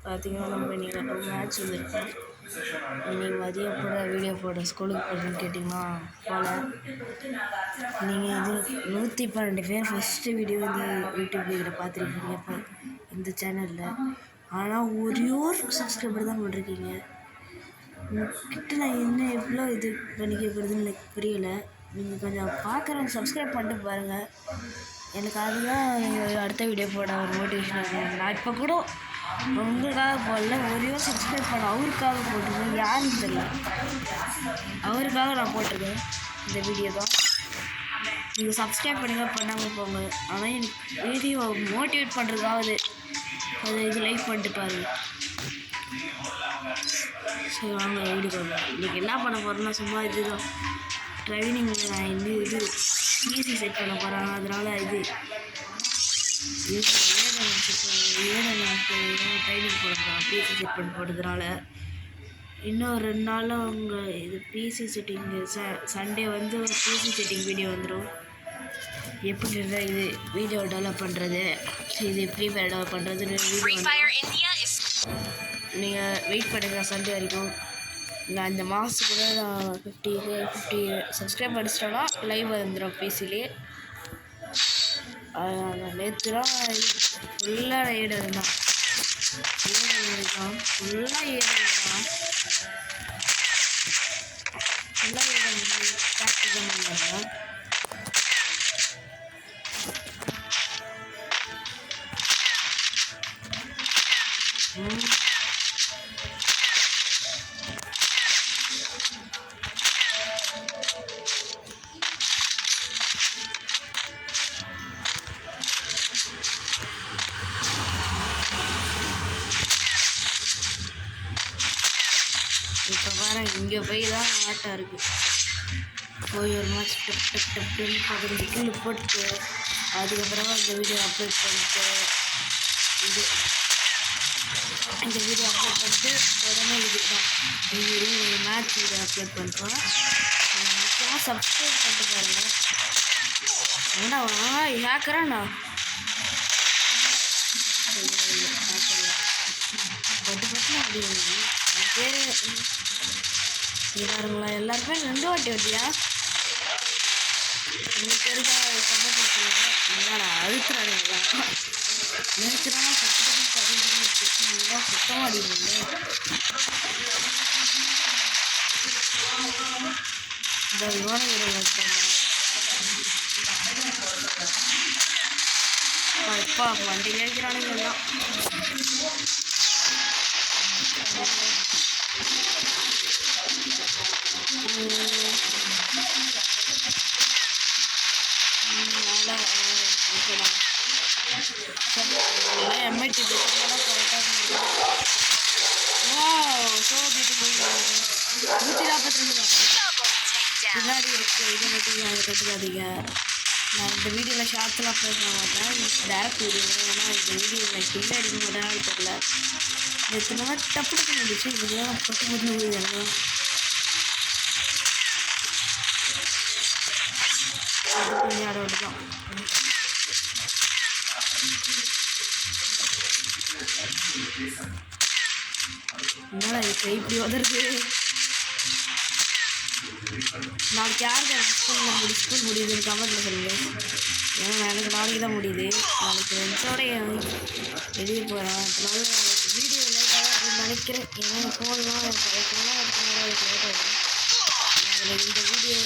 பார்த்தீங்கன்னா நம்ம இன்றைக்கி மேட்ச் வந்துருக்கோம். இன்றைக்கி மதியம் கூட வீடியோ போட ஸ்கூலுக்கு போகிறேன்னு கேட்டிங்கன்னா போல. நீங்கள் இது 112 பேர் ஃபஸ்ட்டு வீடியோ வந்து யூடியூப் இதில் பார்த்துருக்கீங்க இப்போ இந்த சேனலில். ஆனால் ஒரே ஒரு சப்ஸ்கிரைபர் தான் பண்ணிருக்கீங்க. உங்ககிட்ட நான் என்ன எவ்வளோ இது பண்ணிக்கப்படுதுன்னு எனக்கு புரியலை. நீங்கள் கொஞ்சம் பார்க்குறவங்க சப்ஸ்கிரைப் பண்ணிட்டு பாருங்கள். எனக்கு அதுதான் நீங்கள் அடுத்த வீடியோ போட ஒரு மோட்டிவேஷன் ஆகும். நான் இப்போ கூட உங்களுக்காக போடல, ஒரே சப்ஸ்கிரைப் பண்ண அவருக்காக போட்டிருக்கேன். யாருன்னு தெரியல, அவருக்காக நான் போட்டிருக்கேன் இந்த வீடியோ தான். நீங்கள் சப்ஸ்கிரைப் பண்ணாமல் போங்க. ஆனால் எனக்கு வீடியோ மோட்டிவேட் பண்ணுறதுக்காவது அதை இது லைக் பண்ணிட்டு பாருங்க. சரி வாங்க வீடியோ போடுறேன். இன்றைக்கி என்ன பண்ண போகிறேன்னா சும்மா இதுதான் ட்ரைனிங்கில் நான் இது பிசி செட் பண்ண போகிறாங்க. அதனால் ட்ரைனிங் போட போகிறேன் பிசி செட் பண்ண போடுறதுனால. இன்னும் 2 நாளில் அவங்க இது பிசி செட்டிங்கு சண்டே வந்து ஒரு பிசி செட்டிங் வீடியோ வந்துடும். எப்படி இது வீடியோ டெவலப் பண்ணுறது, இது ஃப்ரீ ஃபயர் டெவலப் பண்ணுறதுன்னு வீடியோ நீங்கள் வெயிட் பண்ணுங்கள் சண்டே வரைக்கும். நான் இந்த மாதத்துக்கு நான் 50 சப்ஸ்கிரைப் அடிச்சிட்டோன்னா லைவ் வந்துடும் பிசிலே. நேற்றுலாம் ஃபுல்லாக ஏடுதான் ஃபுல்லாக இப்போ பாருங்க, இங்கே போய் தான் ஆட்டம் இருக்குது. போய் ஒரு மேட்ச் டப்புன்னு 15 கிலோ போட்டு அதுக்கப்புறமா இந்த வீடியோ அப்லோட் பண்ணிட்டு இந்த வீடியோ அப்லோட் பண்ணிட்டு உடனே இதுதான் ஒரு மேட்ச் வீடியோ அப்லோட் பண்ணுறோம். முக்கியமாக சப்ஸ்கிரைப் பண்ணிட்டு பாருங்க. ஏன்னா ஹேக்கராண்ணா பட்டு அப்படி பேர் பாருங்களா, எல்லாருமே 2 வாட்டி வட்டியா உங்களுக்கு தெரிஞ்சா கமெண்ட் பண்ணுங்க. என்னடா அழுத்துறாருங்களா, நிறுத்துறானா சுத்தமாக சுத்தமாக அடிக்கணும். இந்த விமான வீரர்கள் இப்போ வண்டி கேட்குறானுங்க எல்லாம். எம்ஐடி கரெக்டாக ஸோ பியூட்டிஃபுல் 142 பின்னாடி இருக்குது. இதை மட்டும் அதை கற்றுக்காதீங்க. நான் இந்த வீடியோவில் ஷார்ட்ஸ்லாம் அப்லோட் பண்ண மாட்டேன், டேரக்ட் வீடியோ. ஏன்னா இந்த வீடியோ எனக்கு கில்ல அடிக்க மாட்டேனாலும் தெரியல. நேற்று நான் டப்பு முடிச்சு இதெல்லாம் பட்டு எல்லாம் விளையாடோடு தான். என்னடா இப்போ இப்படி உதறது. நாளைக்கு யாருக்கு ஸ்கூல் முடியுதுன்னு கமெண்ட்டில் சொல்லுங்கள். ஏன்னா எனக்கு நாளைக்கு தான் முடியுது. நாளைக்கு ஃப்ரெண்ட்ஸோட வெளியே போகிறேன். அதனால நாளைக்கு வீடியோ லேட்டாக இருக்குன்னு நினைக்கிறேன். ஏன்னா ஃபோன்லாம் எனக்கு ஃபோனாக எடுத்துனால எனக்கு லேட் ஆகிடும். அதில் இந்த வீடியோ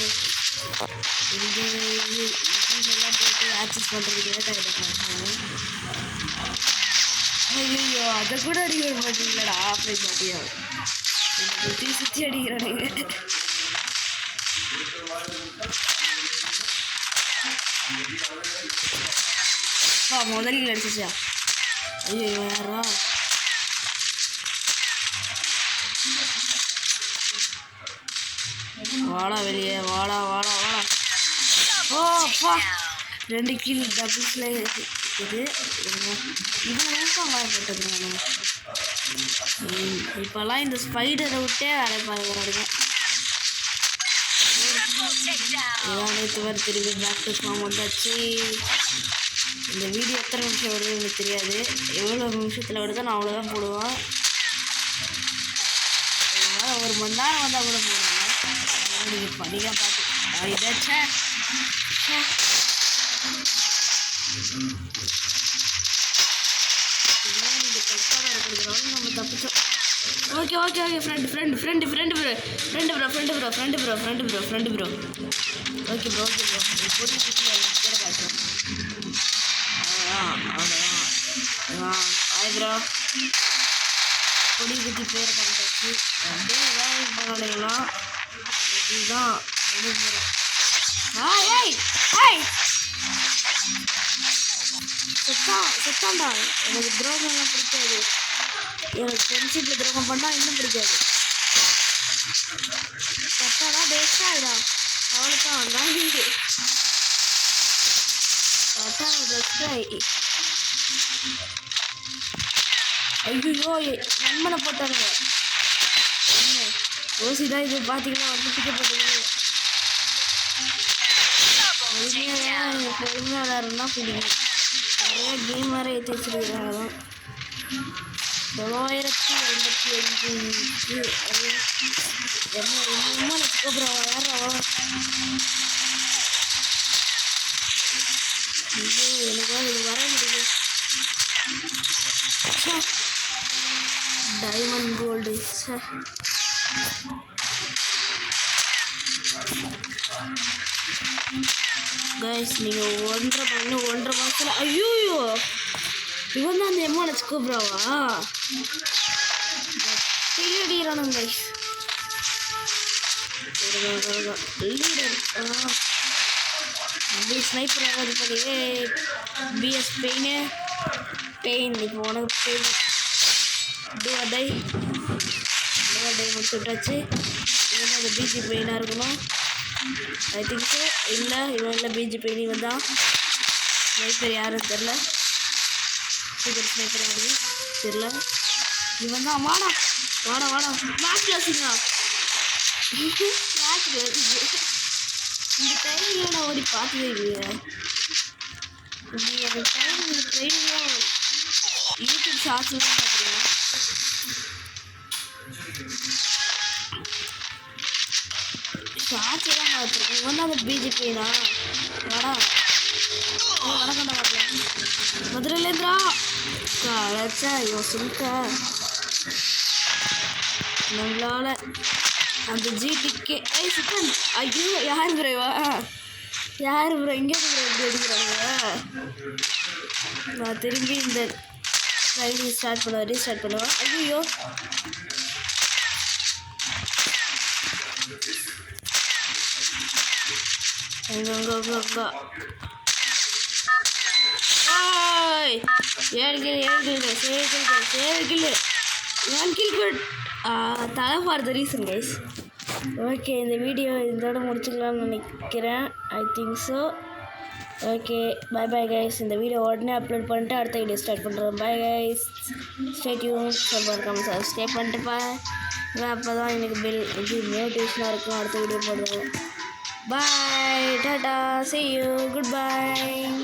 இதெல்லாம் போட்டு ஆக்சஸ் பண்ணுறதுக்கு லேட் ஆகிட்டேன். ஐயோ அதை கூட அடிக்க மாட்டீங்களா, ஆஃப்லைன் மாட்டியா எனக்கு சுற்றி அடிக்கிறானுங்க. முதலில் அடிச்சிச்சா. ஐயோ யாரா வாடா வெளியே, வாடா. ஓ அப்பா 2 கில் டபுள்ஸில் இது வாங்கப்பட்டது. நான் இப்போல்லாம் இந்த ஸ்பைடரை விட்டே வேலை பார்க்குறாருங்க. இதான் நேற்று வர திரும்பி பேக் டு ஃபார்ம் வந்தாச்சு. இந்த வீடியோ எத்தனை நிமிஷம் வருது எனக்கு தெரியாது. எவ்வளோ நிமிஷத்தில் வருதோ நான் அவ்வளோதான் போடுவேன். அதனால் 1 மணி நேரம் வந்தால் கூட போடுவேன். நீங்கள் பண்ணிக்கலாம் பார்த்து இதாச்சே இது கரெக்டாக இருக்கிறதுனால நம்ம தப்பிச்சோம். Okay okay okay friend bro okay bro பொடி குட்டி பேரை காட்டுறோம். அவ்வளோதான் ஆய் ப்ரோ பொடி குட்டி பேரை காமிச்சாச்சு. அப்படியே ஏதாவது பண்ணிக்கலாம். இதுதான் செத்தாண்டா. எனக்கு துரோகம்லாம் பிடிக்காது. எனக்கு ஃப்ரெண்ட்ஷிப்பில் துரோகம் பண்ணால் இன்னும் பிடிக்காது. செத்தாதான் பெஸ்ட்டாகிடா. அவ்வளோதான் வந்தான் செத்தான் பெஸ்ட்டாகி. ஐயோ நண்பனை போட்டானுங்க. ஓசி தான் இது பார்த்தீங்கன்னா வந்து பிக்கப்பட்டது. பொறுமையாக விளையாடுறதுனா பிடிக்கும். நிறைய கேம் வேறு ஏற்றி வச்சுருக்கிறாங்க. அதான் 985 என்ன வச்சுக்கோப்புறம் வேறவா. ஐயோ எனக்கு இது வர முடியும். டைமண்ட் கோல்டு கைஸ் நீங்கள் 1.5 மாதத்தில் ஐயோ இவன் தான் அந்த எம்மானச்சு கூப்பிட்றாவா அடிக்கிறானுங்க கைஸ். லீடர் அப்படி ஸ்னைப்பர் ஆகாது பண்ணியே பிஎஸ் பெயின் இப்போ உனக்கு பெயின் டை முடிச்சு விட்டாச்சு. இவன் அந்த பிஜி பெயினாக இருக்கணும். I think so. இல்லை இவன் இல்லை பிஜி பெயின். இவன் தான் ஸ்னைப்பர் யாரும் தெரில. சூப்பர் ஸ்னைப்பர் யாரு தெரில. இவன் தான் வாடா மேட்ச்சில் வச்சுங்க. மேட்ச்சில் வச்சுது இந்த ட்ரைனிங்கில் நான் ஓடி பார்த்ததே இல்லையா. அந்த ட்ரைனிங்லாம் யூடியூப் ஷார்ட்ஸ்லாம் பார்த்துருங்க. ஷார்ட்ஸ்லாம் பார்த்துருக்கேன். இவன் தான் அந்த பிஜேபினா வாடா வணக்கண்டா பார்க்கலாம். மதுரையிலேருந்துரா கலைச்சா இவன் சொல்லிக்க நம்மளால் அந்த ஜிடிக்கு சிக்கன். ஐயோ யார் ப்ரோவா யார் ப்ரோ எங்கே ப்ரோ எப்படி அடிக்கிறாங்க. நான் திரும்பி இந்த ரீஸ்டார்ட் பண்ணுவேன். ஐயோ தலை for the reason guys. Okay இந்த வீடியோ இதோட முடிச்சுக்கலாம்னு நினைக்கிறேன். I think so. Okay bye guys. இந்த வீடியோ உடனே அப்லோட் பண்ணிட்டு அடுத்த வீடியோ ஸ்டார்ட் பண்ணுறோம். Bye guys. Stay tune. மறக்காமல் சப்ஸ்கிரைப் பண்ணிட்டுப்பா. அப்போ தான் எனக்கு இது மோட்டிவேஷனாக இருக்கும் அடுத்த வீடியோ போடுவேன். Bye, tata, see you, goodbye.